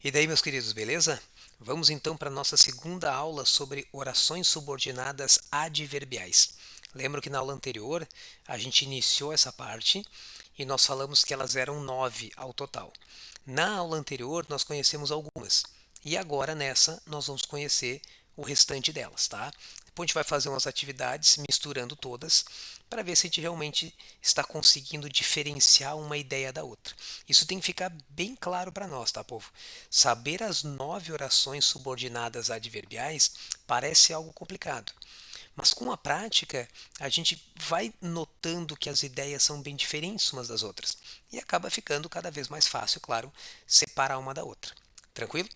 E daí, meus queridos, beleza? Vamos então para a nossa segunda aula sobre orações subordinadas adverbiais. Lembro que na aula anterior a gente iniciou essa parte e nós falamos que elas eram 9 ao total. Na aula anterior nós conhecemos algumas e agora nessa nós vamos conhecer o restante delas, tá? Depois a gente vai fazer umas atividades misturando todas para ver se a gente realmente está conseguindo diferenciar uma ideia da outra. Isso tem que ficar bem claro para nós, tá, povo? Saber as 9 orações subordinadas adverbiais parece algo complicado, mas com a prática a gente vai notando que as ideias são bem diferentes umas das outras e acaba ficando cada vez mais fácil, claro, separar uma da outra. Tranquilo?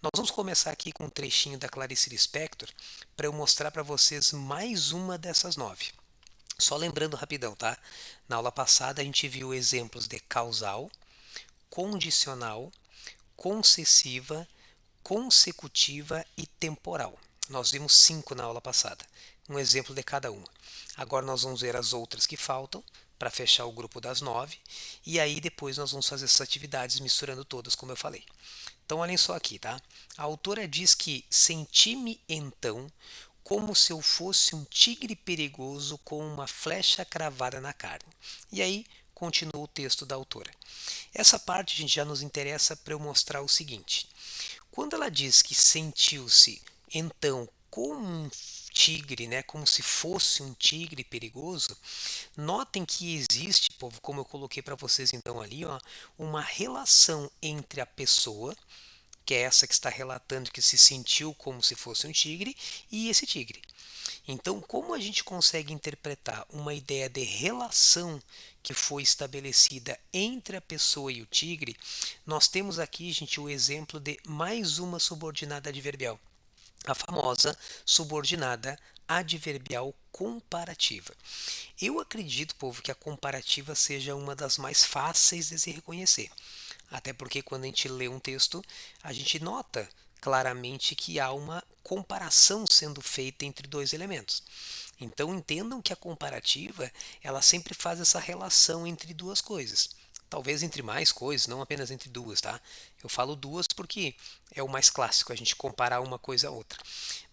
Nós vamos começar aqui com um trechinho da Clarice Lispector para eu mostrar para vocês mais uma dessas 9. Só lembrando rapidão, tá? Na aula passada a gente viu exemplos de causal, condicional, concessiva, consecutiva e temporal. Nós vimos 5 na aula passada, um exemplo de cada uma. Agora nós vamos ver as outras que faltam para fechar o grupo das 9 e aí depois nós vamos fazer essas atividades misturando todas, como eu falei. Então olhem só aqui, tá? A autora diz que senti-me então como se eu fosse um tigre perigoso com uma flecha cravada na carne. E aí continua o texto da autora. Essa parte, gente, já nos interessa para eu mostrar o seguinte. Quando ela diz que sentiu-se, então, como um tigre, né, como se fosse um tigre perigoso, notem que existe, povo, como eu coloquei para vocês então ali, ó, uma relação entre a pessoa, que é essa que está relatando que se sentiu como se fosse um tigre, e esse tigre. Então, como a gente consegue interpretar uma ideia de relação que foi estabelecida entre a pessoa e o tigre, nós temos aqui, gente, o exemplo de mais uma subordinada adverbial, a famosa subordinada adverbial comparativa. Eu acredito, povo, que a comparativa seja uma das mais fáceis de se reconhecer. Até porque quando a gente lê um texto, a gente nota claramente que há uma comparação sendo feita entre dois elementos. Então entendam que a comparativa, ela sempre faz essa relação entre duas coisas. Talvez entre mais coisas, não apenas entre duas, tá? Eu falo duas porque é o mais clássico, a gente comparar uma coisa a outra.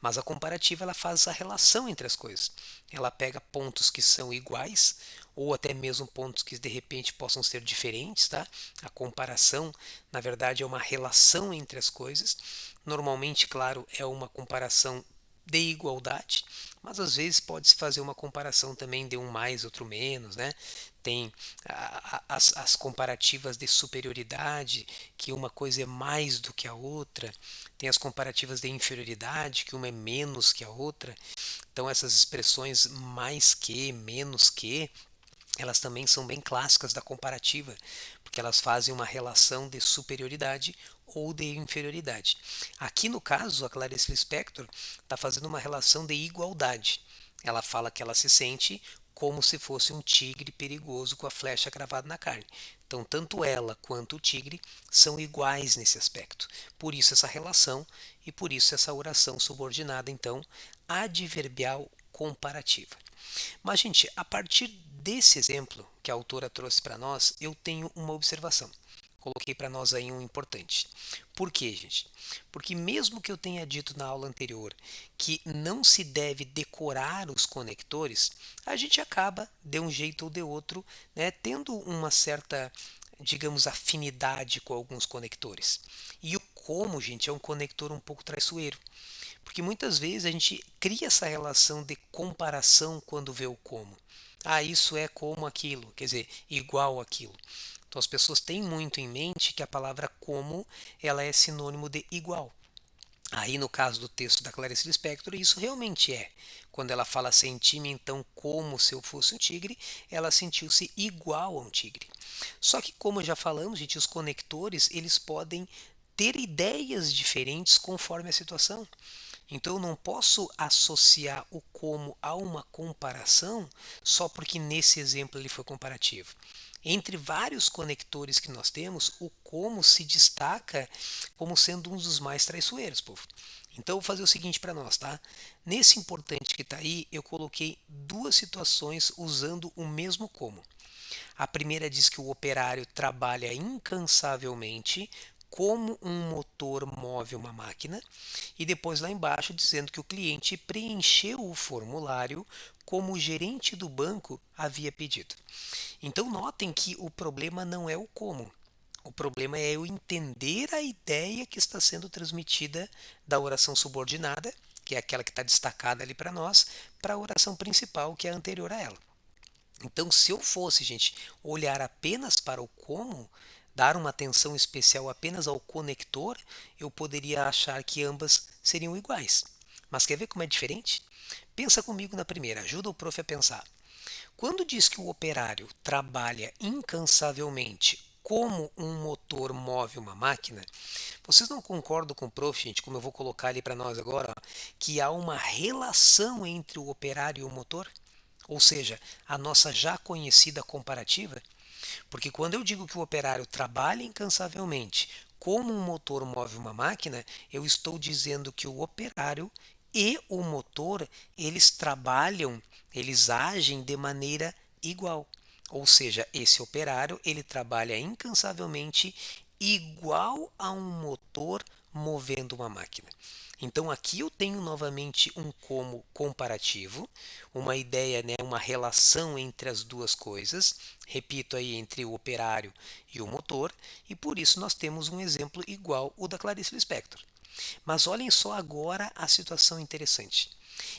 Mas a comparativa, ela faz essa relação entre as coisas. Ela pega pontos que são iguais, ou até mesmo pontos que de repente possam ser diferentes, tá? A comparação, na verdade, é uma relação entre as coisas. Normalmente, claro, é uma comparação de igualdade, mas às vezes pode-se fazer uma comparação também de um mais, outro menos, né? Tem as comparativas de superioridade, que uma coisa é mais do que a outra, tem as comparativas de inferioridade, que uma é menos que a outra. Então essas expressões mais que, menos que, elas também são bem clássicas da comparativa, porque elas fazem uma relação de superioridade ou de inferioridade. Aqui no caso, a Clarice Lispector está fazendo uma relação de igualdade. Ela fala que ela se sente como se fosse um tigre perigoso com a flecha cravada na carne. Então, tanto ela quanto o tigre são iguais nesse aspecto. Por isso essa relação e por isso essa oração subordinada, então, adverbial comparativa. Mas, gente, a partir desse exemplo que a autora trouxe para nós, eu tenho uma observação. Coloquei para nós aí um importante. Por quê, gente? Porque mesmo que eu tenha dito na aula anterior que não se deve decorar os conectores, a gente acaba, de um jeito ou de outro, né, tendo uma certa, digamos, afinidade com alguns conectores. E o como, gente, é um conector um pouco traiçoeiro. Porque muitas vezes a gente cria essa relação de comparação quando vê o como. Ah, isso é como aquilo, quer dizer, igual aquilo. Então as pessoas têm muito em mente que a palavra como ela é sinônimo de igual. Aí no caso do texto da Clarice Lispector, isso realmente é. Quando ela fala senti-me então como se eu fosse um tigre, ela sentiu-se igual a um tigre. Só que como já falamos, gente, os conectores, eles podem ter ideias diferentes conforme a situação. Então eu não posso associar o como a uma comparação só porque nesse exemplo ele foi comparativo. Entre vários conectores que nós temos, o como se destaca como sendo um dos mais traiçoeiros, povo. Então eu vou fazer o seguinte para nós, tá? Nesse importante que está aí, eu coloquei duas situações usando o mesmo como. A primeira diz que o operário trabalha incansavelmente como um motor move uma máquina, e depois lá embaixo dizendo que o cliente preencheu o formulário como o gerente do banco havia pedido. Então notem que o problema não é o como. O problema é eu entender a ideia que está sendo transmitida da oração subordinada, que é aquela que está destacada ali para nós, para a oração principal, que é anterior a ela. Então, se eu fosse, gente, olhar apenas para o como, dar uma atenção especial apenas ao conector, eu poderia achar que ambas seriam iguais. Mas quer ver como é diferente? Pensa comigo na primeira, ajuda o prof a pensar. Quando diz que o operário trabalha incansavelmente como um motor move uma máquina, vocês não concordam com o prof, gente, como eu vou colocar ali para nós agora, ó, que há uma relação entre o operário e o motor? Ou seja, a nossa já conhecida comparativa? Porque quando eu digo que o operário trabalha incansavelmente como um motor move uma máquina, eu estou dizendo que o operário e o motor, eles trabalham, eles agem de maneira igual. Ou seja, esse operário, ele trabalha incansavelmente igual a um motor movendo uma máquina. Então aqui eu tenho novamente um como comparativo, uma ideia, né, uma relação entre as duas coisas, repito aí, entre o operário e o motor, e por isso nós temos um exemplo igual o da Clarice Lispector. Mas olhem só agora a situação interessante.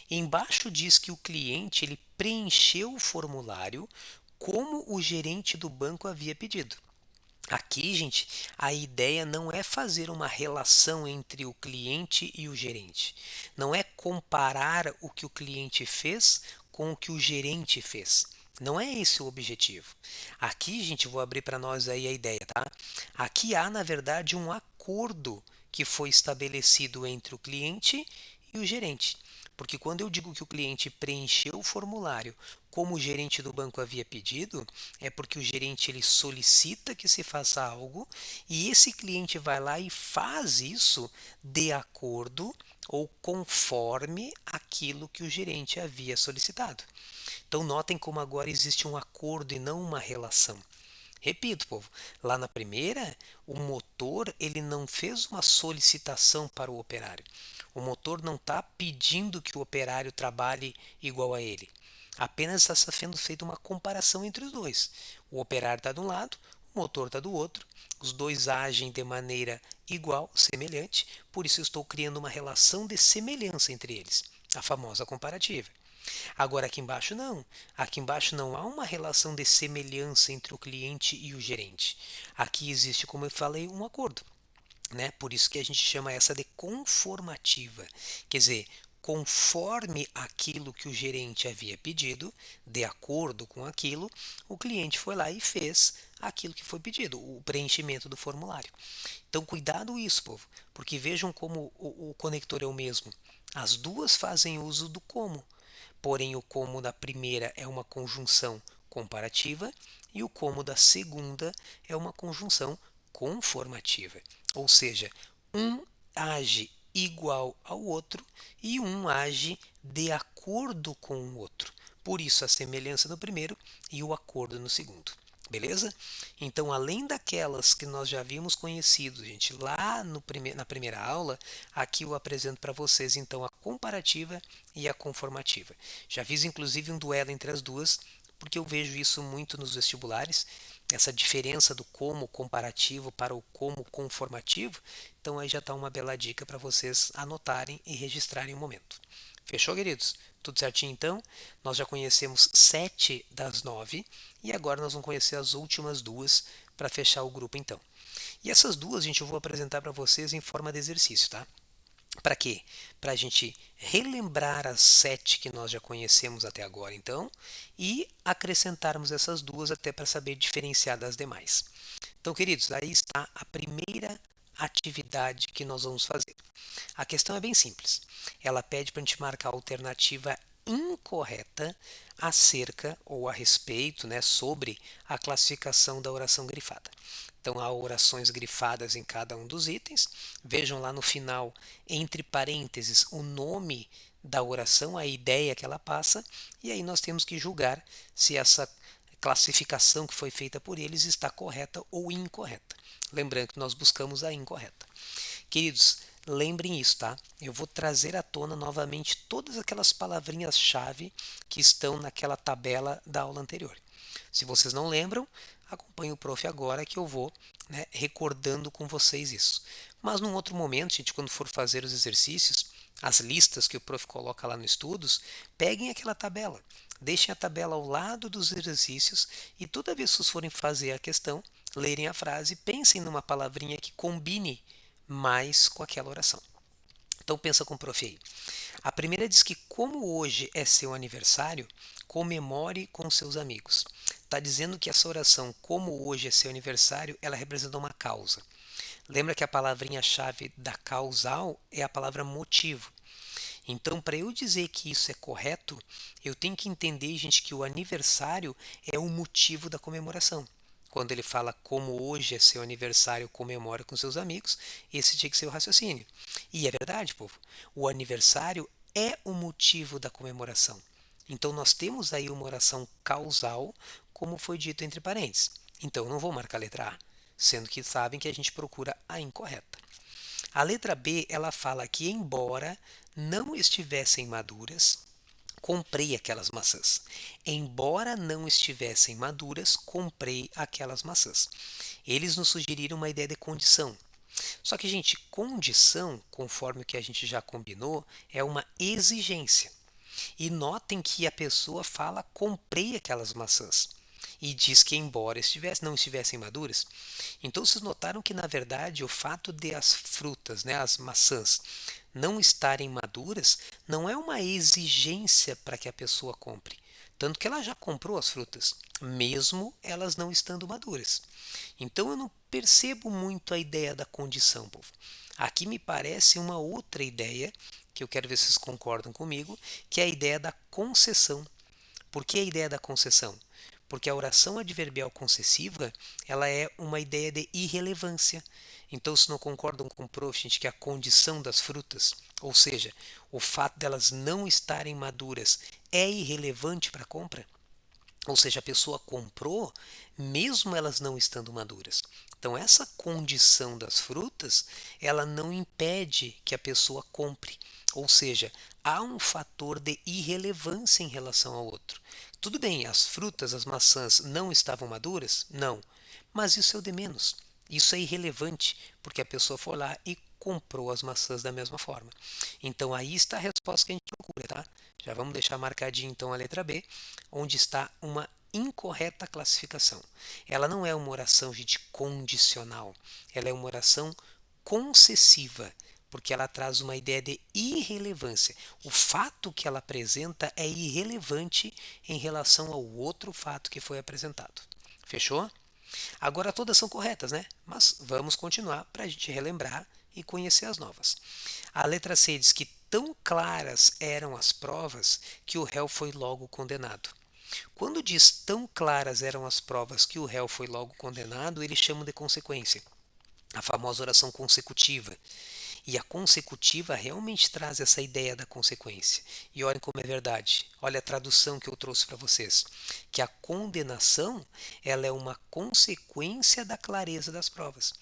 Embaixo diz que o cliente ele preencheu o formulário como o gerente do banco havia pedido. Aqui, gente, a ideia não é fazer uma relação entre o cliente e o gerente. Não é comparar o que o cliente fez com o que o gerente fez. Não é esse o objetivo. Aqui, gente, vou abrir para nós aí a ideia, tá? Aqui há, na verdade, um acordo que foi estabelecido entre o cliente e o gerente. Porque quando eu digo que o cliente preencheu o formulário como o gerente do banco havia pedido, é porque o gerente ele solicita que se faça algo e esse cliente vai lá e faz isso de acordo ou conforme aquilo que o gerente havia solicitado. Então notem como agora existe um acordo e não uma relação. Repito, povo, lá na primeira, o motor ele não fez uma solicitação para o operário. O motor não está pedindo que o operário trabalhe igual a ele. Apenas está sendo feita uma comparação entre os dois. O operário está de um lado, o motor está do outro. Os dois agem de maneira igual, semelhante, por isso eu estou criando uma relação de semelhança entre eles, a famosa comparativa. Agora aqui embaixo não. Aqui embaixo não há uma relação de semelhança entre o cliente e o gerente. Aqui existe, como eu falei, um acordo, né? Por isso que a gente chama essa de conformativa. Quer dizer, conforme aquilo que o gerente havia pedido, de acordo com aquilo, o cliente foi lá e fez aquilo que foi pedido, o preenchimento do formulário. Então, cuidado isso, povo, porque vejam como o conector é o mesmo. As duas fazem uso do como. Porém, o como da primeira é uma conjunção comparativa e o como da segunda é uma conjunção conformativa. Ou seja, um age igual ao outro e um age de acordo com o outro. Por isso, a semelhança no primeiro e o acordo no segundo. Beleza? Então, além daquelas que nós já havíamos conhecido, gente, lá no na primeira aula, aqui eu apresento para vocês então a comparativa e a conformativa. Já fiz inclusive um duelo entre as duas, porque eu vejo isso muito nos vestibulares, essa diferença do como comparativo para o como conformativo. Então aí já está uma bela dica para vocês anotarem e registrarem o momento. Fechou, queridos? Tudo certinho então? Nós já conhecemos 7 das 9 e agora nós vamos conhecer as últimas duas para fechar o grupo então. E essas duas, gente, eu vou apresentar para vocês em forma de exercício, tá? Para quê? Para a gente relembrar as 7 que nós já conhecemos até agora, então, e acrescentarmos essas duas até para saber diferenciar das demais. Então, queridos, aí está a primeira atividade que nós vamos fazer. A questão é bem simples. Ela pede para a gente marcar a alternativa incorreta acerca ou a respeito, né, sobre a classificação da oração grifada. Então, há orações grifadas em cada um dos itens. Vejam lá no final, entre parênteses, o nome da oração, a ideia que ela passa, e aí nós temos que julgar se essa classificação que foi feita por eles está correta ou incorreta. Lembrando que nós buscamos a incorreta. Queridos, lembrem isso, tá? Eu vou trazer à tona novamente todas aquelas palavrinhas-chave que estão naquela tabela da aula anterior. Se vocês não lembram, acompanhe o prof agora que eu vou, né, recordando com vocês isso. Mas num outro momento, gente, quando for fazer os exercícios, as listas que o prof coloca lá no estudos, peguem aquela tabela, deixem a tabela ao lado dos exercícios e toda vez que vocês forem fazer a questão, lerem a frase, pensem numa palavrinha que combine mais com aquela oração. Então pensa com o prof aí. A primeira diz que como hoje é seu aniversário, comemore com seus amigos. Está dizendo que essa oração, como hoje é seu aniversário, ela representa uma causa. Lembra que a palavrinha-chave da causal é a palavra motivo. Então, para eu dizer que isso é correto, eu tenho que entender, gente, que o aniversário é o motivo da comemoração. Quando ele fala como hoje é seu aniversário, comemora com seus amigos, esse tinha que ser o raciocínio. E é verdade, povo. O aniversário é o motivo da comemoração. Então, nós temos aí uma oração causal, como foi dito entre parênteses. Então, eu não vou marcar a letra A, sendo que sabem que a gente procura a incorreta. A letra B, ela fala que embora não estivessem maduras, comprei aquelas maçãs. Embora não estivessem maduras, comprei aquelas maçãs. Eles nos sugeriram uma ideia de condição. Só que, gente, condição, conforme o que a gente já combinou, é uma exigência. E notem que a pessoa fala comprei aquelas maçãs. E diz que embora não estivessem maduras. Então vocês notaram que na verdade o fato de as frutas, né, as maçãs, não estarem maduras não é uma exigência para que a pessoa compre. Tanto que ela já comprou as frutas, mesmo elas não estando maduras. Então eu não percebo muito a ideia da condição, povo. Aqui me parece uma outra ideia, que eu quero ver se vocês concordam comigo, que é a ideia da concessão. Por que a ideia da concessão? Porque a oração adverbial concessiva, ela é uma ideia de irrelevância. Então, se não concordam com o prof, gente, que a condição das frutas, ou seja, o fato delas não estarem maduras, é irrelevante para a compra, ou seja, a pessoa comprou mesmo elas não estando maduras. Então, essa condição das frutas, ela não impede que a pessoa compre. Ou seja, há um fator de irrelevância em relação ao outro. Tudo bem, as frutas, as maçãs não estavam maduras? Não. Mas isso é o de menos. Isso é irrelevante, porque a pessoa foi lá e comprou as maçãs da mesma forma. Então, aí está a resposta que a gente procura, tá? Já vamos deixar marcadinho então a letra B, onde está uma incorreta classificação. Ela não é uma oração, gente, condicional. Ela é uma oração concessiva, porque ela traz uma ideia de irrelevância. O fato que ela apresenta é irrelevante em relação ao outro fato que foi apresentado. Fechou? Agora todas são corretas, né? Mas vamos continuar para a gente relembrar e conhecer as novas. A letra C diz que tão claras eram as provas que o réu foi logo condenado. Quando diz tão claras eram as provas que o réu foi logo condenado, eles chamam de consequência, a famosa oração consecutiva. E a consecutiva realmente traz essa ideia da consequência. E olhem como é verdade. Olha a tradução que eu trouxe para vocês. Que a condenação, ela é uma consequência da clareza das provas.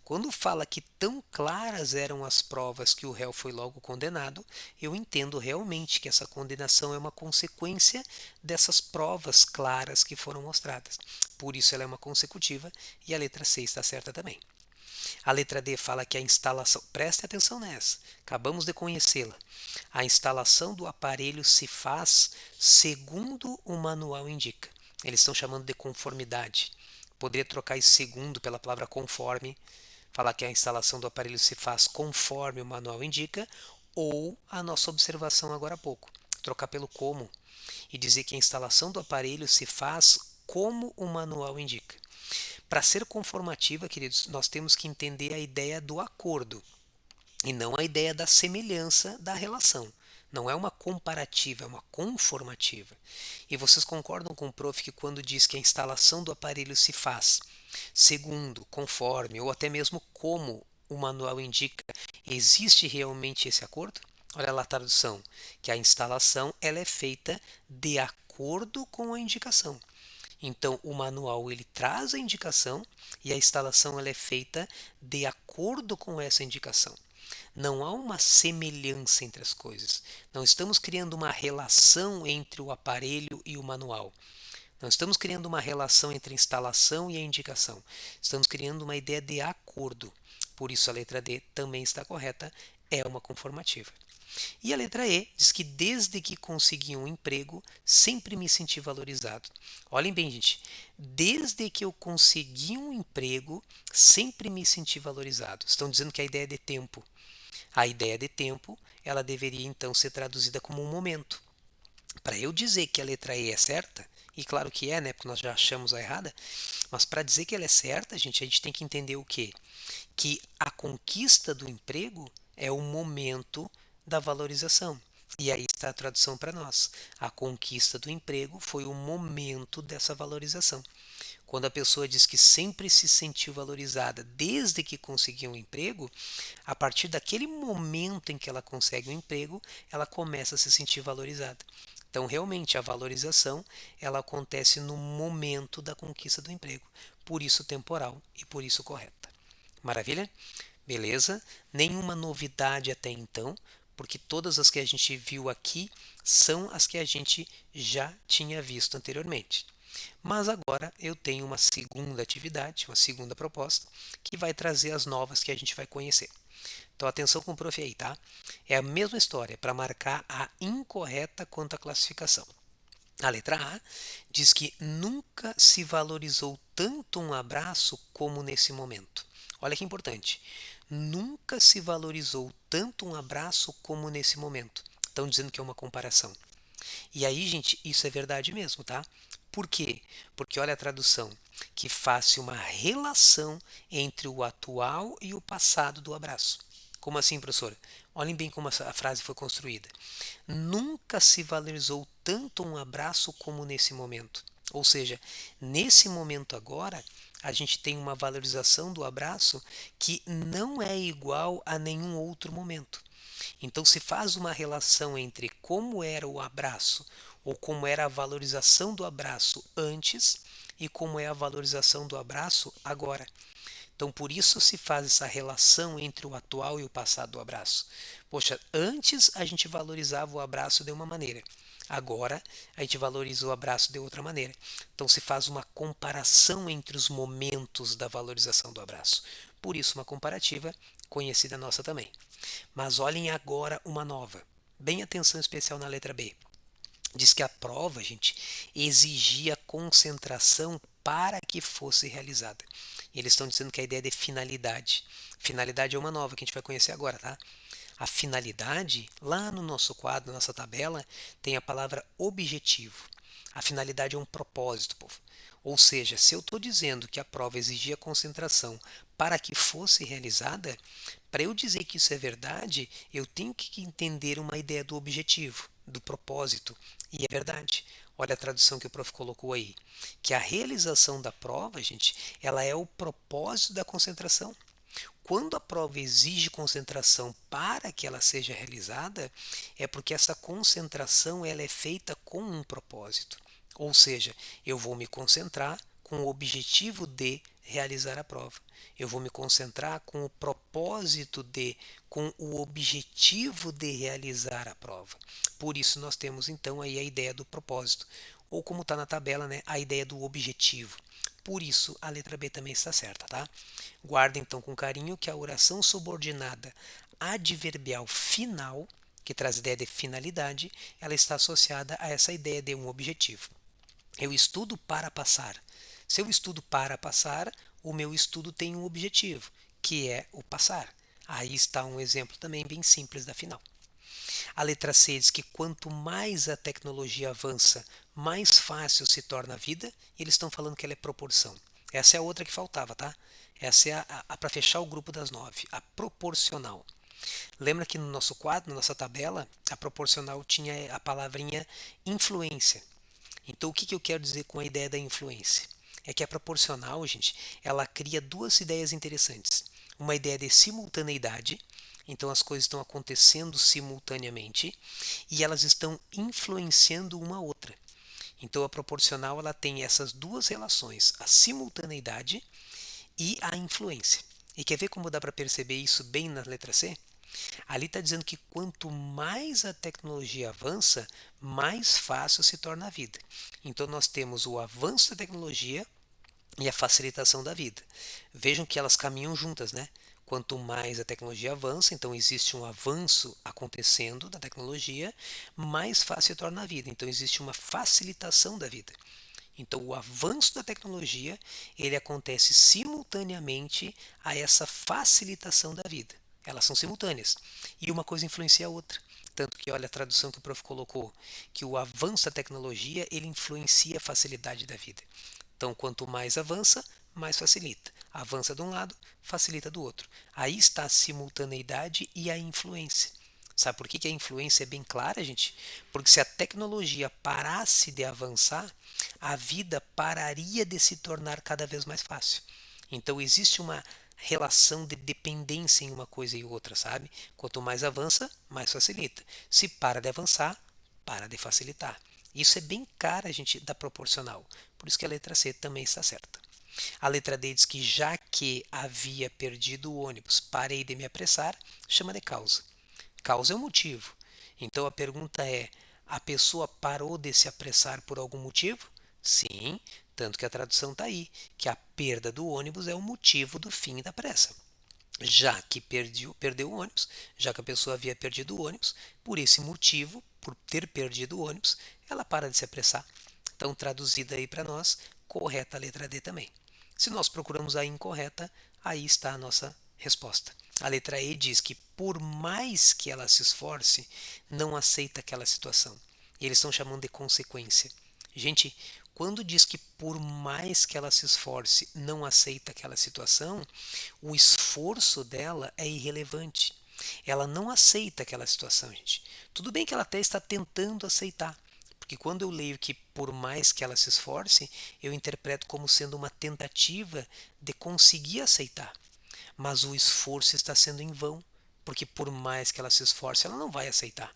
Quando fala que tão claras eram as provas que o réu foi logo condenado, eu entendo realmente que essa condenação é uma consequência dessas provas claras que foram mostradas. Por isso ela é uma consecutiva e a letra C está certa também. A letra D fala que a instalação, preste atenção nessa, acabamos de conhecê-la. A instalação do aparelho se faz segundo o manual indica. Eles estão chamando de conformidade. Poderia trocar esse segundo pela palavra conforme, falar que a instalação do aparelho se faz conforme o manual indica, ou a nossa observação agora há pouco, trocar pelo como e dizer que a instalação do aparelho se faz como o manual indica. Para ser conformativa, queridos, nós temos que entender a ideia do acordo e não a ideia da semelhança da relação. Não é uma comparativa, é uma conformativa. E vocês concordam com o prof que quando diz que a instalação do aparelho se faz segundo, conforme ou até mesmo como o manual indica, existe realmente esse acordo? Olha lá a tradução, que a instalação ela é feita de acordo com a indicação. Então, o manual ele traz a indicação e a instalação ela é feita de acordo com essa indicação. Não há uma semelhança entre as coisas. Não estamos criando uma relação entre o aparelho e o manual. Não estamos criando uma relação entre a instalação e a indicação. Estamos criando uma ideia de acordo. Por isso a letra D também está correta, é uma conformativa. E a letra E diz que desde que consegui um emprego, sempre me senti valorizado. Olhem bem, gente. Desde que eu consegui um emprego, sempre me senti valorizado. Estão dizendo que a ideia é de tempo. A ideia de tempo, ela deveria então ser traduzida como um momento. Para eu dizer que a letra E é certa, e claro que é, né, porque nós já achamos a errada, mas para dizer que ela é certa, gente, a gente tem que entender o quê? Que a conquista do emprego é o momento da valorização. E aí está a tradução para nós. A conquista do emprego foi o momento dessa valorização. Quando a pessoa diz que sempre se sentiu valorizada desde que conseguiu um emprego, a partir daquele momento em que ela consegue um emprego, ela começa a se sentir valorizada. Então, realmente, a valorização ela acontece no momento da conquista do emprego. Por isso temporal e por isso correta. Maravilha? Beleza? Nenhuma novidade até então, porque todas as que a gente viu aqui são as que a gente já tinha visto anteriormente. Mas agora eu tenho uma segunda atividade, uma segunda proposta, que vai trazer as novas que a gente vai conhecer. Então atenção com o prof aí, tá? É a mesma história para marcar a incorreta quanto à classificação. A letra A diz que nunca se valorizou tanto um abraço como nesse momento. Olha que importante. Nunca se valorizou tanto um abraço como nesse momento. Estão dizendo que é uma comparação. E aí, gente, isso é verdade mesmo, tá? Por quê? Porque olha a tradução, que faz uma relação entre o atual e o passado do abraço. Como assim, professor? Olhem bem como a frase foi construída. Nunca se valorizou tanto um abraço como nesse momento. Ou seja, nesse momento agora, a gente tem uma valorização do abraço que não é igual a nenhum outro momento. Então se faz uma relação entre como era o abraço ou como era a valorização do abraço antes e como é a valorização do abraço agora. Então por isso se faz essa relação entre o atual e o passado do abraço. Poxa, antes a gente valorizava o abraço de uma maneira. Agora a gente valoriza o abraço de outra maneira. Então se faz uma comparação entre os momentos da valorização do abraço. Por isso uma comparativa conhecida nossa também. Mas olhem agora uma nova. Bem atenção especial na letra B. Diz que a prova, gente, exigia concentração para que fosse realizada. E eles estão dizendo que a ideia é de finalidade. Finalidade é uma nova que a gente vai conhecer agora, tá? A finalidade, lá no nosso quadro, na nossa tabela, tem a palavra objetivo. A finalidade é um propósito, povo. Ou seja, se eu estou dizendo que a prova exigia concentração para que fosse realizada, para eu dizer que isso é verdade, eu tenho que entender uma ideia do objetivo, do propósito. E é verdade. Olha a tradução que o prof colocou aí, que a realização da prova, gente, ela é o propósito da concentração. Quando a prova exige concentração para que ela seja realizada, é porque essa concentração ela é feita com um propósito. Ou seja, eu vou me concentrar com o objetivo de realizar a prova. Eu vou me concentrar com o propósito de, com o objetivo de realizar a prova. Por isso nós temos então aí a ideia do propósito, ou como está na tabela, né, a ideia do objetivo. Por isso a letra B também está certa, tá? Guarda então com carinho que a oração subordinada adverbial final, que traz a ideia de finalidade, ela está associada a essa ideia de um objetivo. Eu estudo para passar. Se eu estudo para passar, o meu estudo tem um objetivo, que é o passar. Aí está um exemplo também bem simples da final. A letra C diz que quanto mais a tecnologia avança, mais fácil se torna a vida, e eles estão falando que ela é proporção. Essa é a outra que faltava, tá? Essa é para fechar o grupo das 9, a proporcional. Lembra que no nosso quadro, na nossa tabela, a proporcional tinha a palavrinha influência. Então, o que eu quero dizer com a ideia da influência? É que a proporcional, gente, ela cria duas ideias interessantes. Uma ideia de simultaneidade, então as coisas estão acontecendo simultaneamente e elas estão influenciando uma outra. Então a proporcional ela tem essas duas relações, a simultaneidade e a influência. E quer ver como dá para perceber isso bem na letra C? Ali está dizendo que quanto mais a tecnologia avança, mais fácil se torna a vida. Então nós temos o avanço da tecnologia e a facilitação da vida. Vejam que elas caminham juntas, né? Quanto mais a tecnologia avança, então existe um avanço acontecendo da tecnologia, mais fácil se torna a vida. Então existe uma facilitação da vida. Então o avanço da tecnologia, ele acontece simultaneamente a essa facilitação da vida. Elas são simultâneas. E uma coisa influencia a outra. Tanto que olha a tradução que o prof colocou, que o avanço da tecnologia, ele influencia a facilidade da vida. Então, quanto mais avança, mais facilita. Avança de um lado, facilita do outro. Aí está a simultaneidade e a influência. Sabe por que a influência é bem clara, gente? Porque se a tecnologia parasse de avançar, a vida pararia de se tornar cada vez mais fácil. Então existe uma relação de dependência em uma coisa e outra, sabe? Quanto mais avança, mais facilita. Se para de avançar, para de facilitar. Isso é bem cara, gente, da proporcional. Por isso que a letra C também está certa. A letra D diz que já que havia perdido o ônibus, parei de me apressar, chama de causa. Causa é o motivo. Então a pergunta é: a pessoa parou de se apressar por algum motivo? Sim, tanto que a tradução está aí, que a perda do ônibus é o motivo do fim da pressa. Já que perdeu o ônibus, já que a pessoa havia perdido o ônibus, por esse motivo, por ter perdido o ônibus, ela para de se apressar. Então, traduzida aí para nós, correta a letra D também. Se nós procuramos a incorreta, aí está a nossa resposta. A letra E diz que por mais que ela se esforce, não aceita aquela situação. E eles estão chamando de consequência. Gente, quando diz que por mais que ela se esforce, não aceita aquela situação, o esforço dela é irrelevante. Ela não aceita aquela situação, gente. Tudo bem que ela até está tentando aceitar, porque quando eu leio que por mais que ela se esforce, eu interpreto como sendo uma tentativa de conseguir aceitar. Mas o esforço está sendo em vão, porque por mais que ela se esforce, ela não vai aceitar.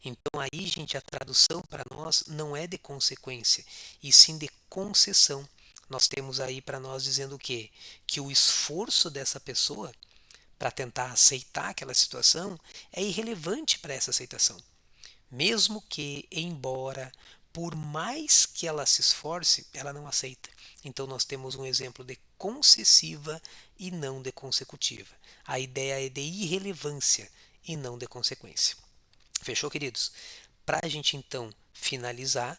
Então aí, gente, a tradução para nós não é de consequência, e sim de concessão. Nós temos aí para nós dizendo o quê? Que o esforço dessa pessoa para tentar aceitar aquela situação é irrelevante para essa aceitação. Mesmo que, embora, por mais que ela se esforce, ela não aceita. Então nós temos um exemplo de concessiva e não de consecutiva. A ideia é de irrelevância e não de consequência. Fechou, queridos? Para a gente então finalizar,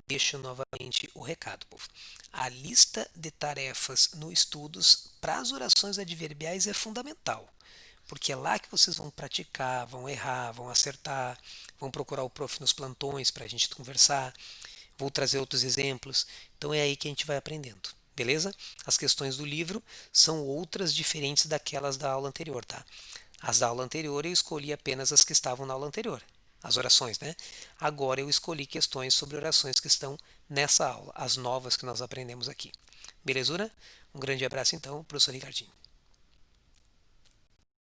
deixo novamente o recado, povo. A lista de tarefas no estudos para as orações adverbiais é fundamental, porque é lá que vocês vão praticar, vão errar, vão acertar, vão procurar o prof nos plantões para a gente conversar, vou trazer outros exemplos, então é aí que a gente vai aprendendo. Beleza? As questões do livro são outras diferentes daquelas da aula anterior, tá? As da aula anterior eu escolhi apenas as que estavam na aula anterior, as orações, né? Agora eu escolhi questões sobre orações que estão nessa aula, as novas que nós aprendemos aqui. Belezura? Um grande abraço então, professor Ricardinho.